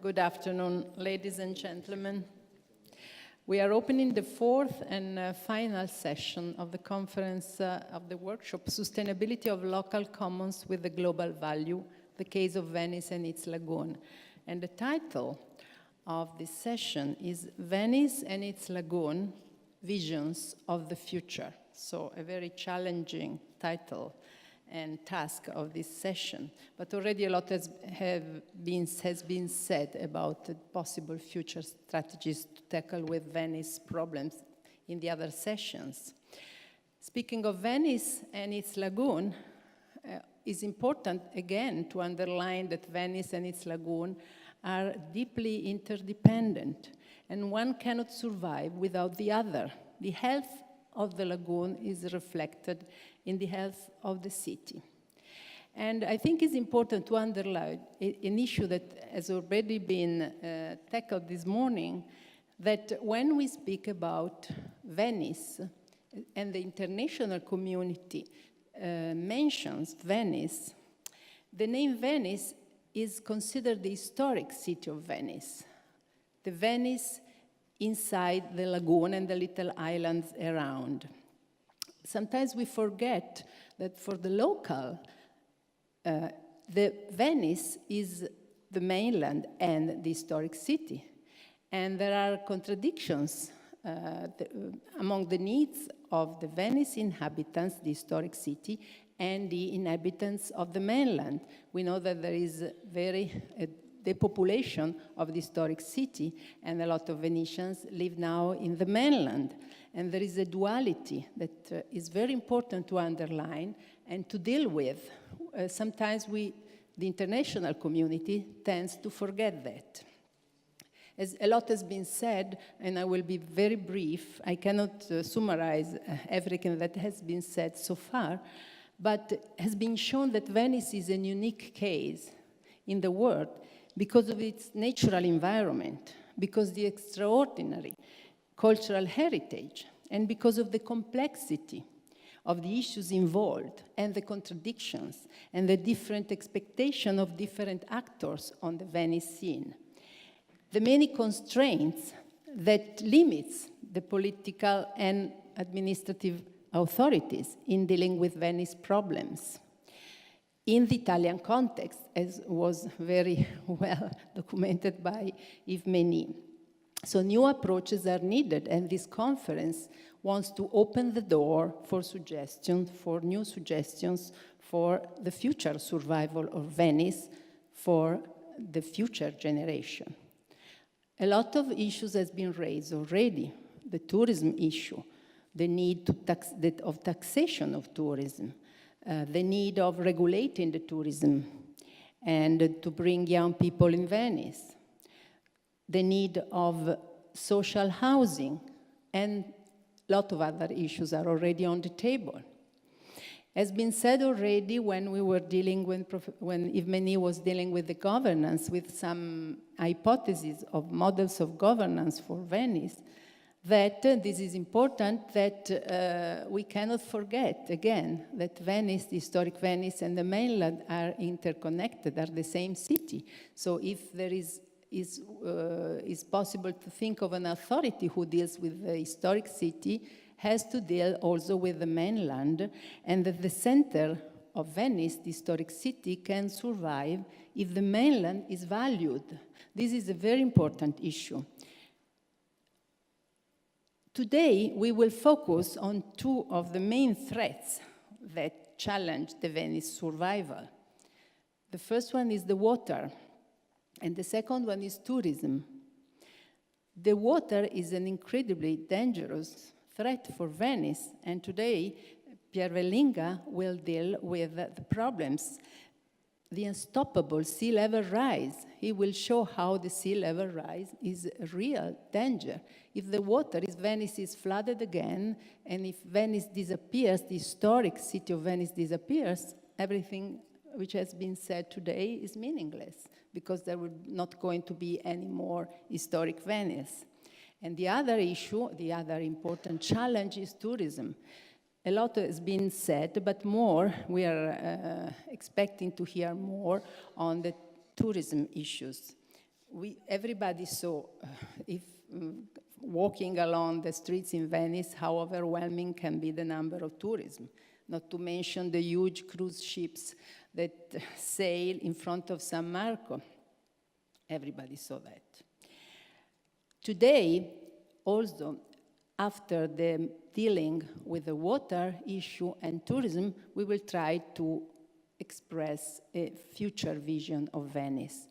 Good afternoon, ladies and gentlemen. We are opening the fourth and final session of the conference of the workshop, Sustainability of Local Commons with the Global Value, the Case of Venice and its Lagoon. And the title of this session is Venice and its Lagoon, Visions of the Future. So a very challenging title and task of this session. But already a lot has been said about the possible future strategies to tackle with Venice problems in the other sessions. Speaking of Venice and its lagoon, it's important again to underline that Venice and its lagoon are deeply interdependent, and one cannot survive without the other. The health of the lagoon is reflected in the health of the city. And I think it's important to underline an issue that has already been tackled this morning, that when we speak about Venice, and the international community mentions Venice, the name Venice is considered the historic city of Venice, the Venice inside the lagoon and the little islands around. Sometimes we forget that for the local, the Venice is the mainland and the historic city. And there are contradictions among the needs of the Venice inhabitants, the historic city, and the inhabitants of the mainland. We know that there is the population of the historic city, and a lot of Venetians live now in the mainland. And there is a duality that is very important to underline and to deal with. Sometimes the international community tends to forget that. As a lot has been said, and I will be very brief, I cannot summarize everything that has been said so far, but it has been shown that Venice is a unique case in the world because of its natural environment, because of the extraordinary cultural heritage, and because of the complexity of the issues involved and the contradictions and the different expectations of different actors on the Venice scene. The many constraints that limits the political and administrative authorities in dealing with Venice problems. In the Italian context, as was very well documented by Yves Meny. So new approaches are needed, and this conference wants to open the door for suggestions, for new suggestions for the future survival of Venice for the future generation. A lot of issues has been raised already. The tourism issue, the need of taxation of tourism, the need of regulating the tourism and to bring young people in Venice, the need of social housing, and a lot of other issues are already on the table. As been said already when we were dealing when Yves Meny was dealing with the governance, with some hypotheses of models of governance for Venice, that this is important, that we cannot forget, again, that Venice, the historic Venice and the mainland are interconnected, are the same city. So if there is possible to think of an authority who deals with the historic city, has to deal also with the mainland, and that the center of Venice, the historic city, can survive if the mainland is valued. This is a very important issue. Today, we will focus on two of the main threats that challenge the Venice survival. The first one is the water, and the second one is tourism. The water is an incredibly dangerous threat for Venice, and today Pierre Vellinga will deal with the problems. The unstoppable sea level rise. He will show how the sea level rise is a real danger. If the water is Venice is flooded again, and if Venice disappears, the historic city of Venice disappears, everything which has been said today is meaningless, because there will not going to be any more historic Venice. And the other issue, the other important challenge is tourism. A lot has been said, but more, we are expecting to hear more on the tourism issues. everybody saw, if walking along the streets in Venice, how overwhelming can be the number of tourism, not to mention the huge cruise ships that sail in front of San Marco. Everybody saw that. Today, also, after the dealing with the water issue and tourism, we will try to express a future vision of Venice.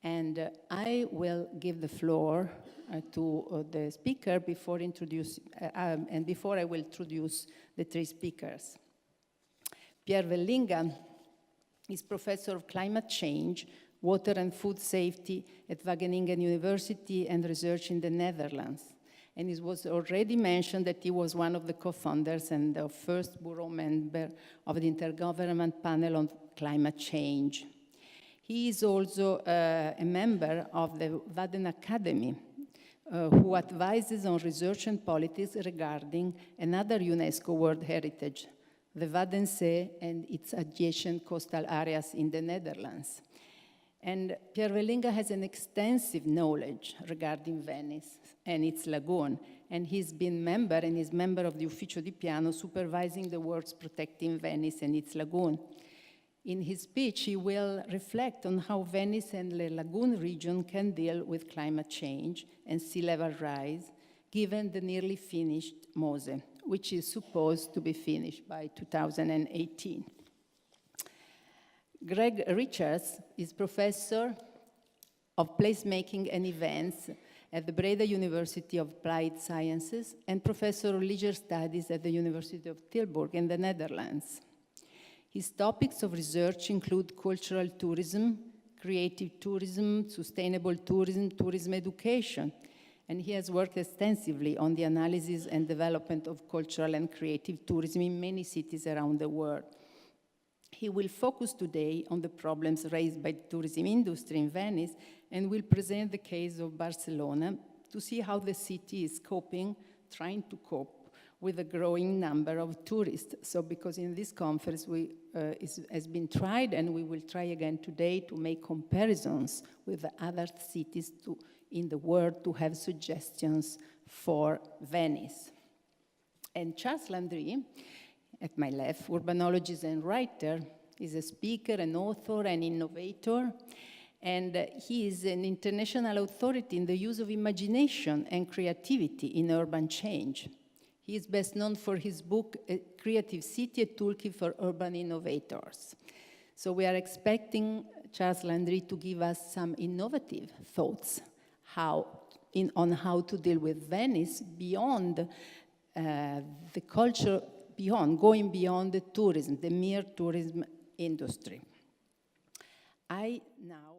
And I will give the floor to the speaker before I will introduce the three speakers. Pierre Vellinga is professor of climate change, water and food safety at Wageningen University and research in the Netherlands. And it was already mentioned that he was one of the co-founders and the first bureau member of the Intergovernmental Panel on Climate Change. He is also a member of the Waden Academy, who advises on research and politics regarding another UNESCO World Heritage, the Waddenzee and its adjacent coastal areas in the Netherlands. And Pierre Vellinga has an extensive knowledge regarding Venice and its lagoon, and he's been member and is member of the Ufficio di Piano supervising the works protecting Venice and its lagoon. In his speech, he will reflect on how Venice and the lagoon region can deal with climate change and sea level rise, given the nearly finished Mose, which is supposed to be finished by 2018. Greg Richards is professor of placemaking and events at the Breda University of Applied Sciences and professor of leisure studies at the University of Tilburg in the Netherlands. His topics of research include cultural tourism, creative tourism, sustainable tourism, tourism education, and he has worked extensively on the analysis and development of cultural and creative tourism in many cities around the world. He will focus today on the problems raised by the tourism industry in Venice and will present the case of Barcelona to see how the city is trying to cope with a growing number of tourists. So because in this conference has been tried, and we will try again today to make comparisons with the other cities in the world to have suggestions for Venice. And Charles Landry, at my left, urbanologist and writer, is a speaker, an author, an innovator, and he is an international authority in the use of imagination and creativity in urban change. He is best known for his book, A Creative City, a Toolkit for Urban Innovators. So we are expecting Charles Landry to give us some innovative thoughts on how to deal with Venice beyond the culture, going beyond the tourism, the mere tourism industry. I now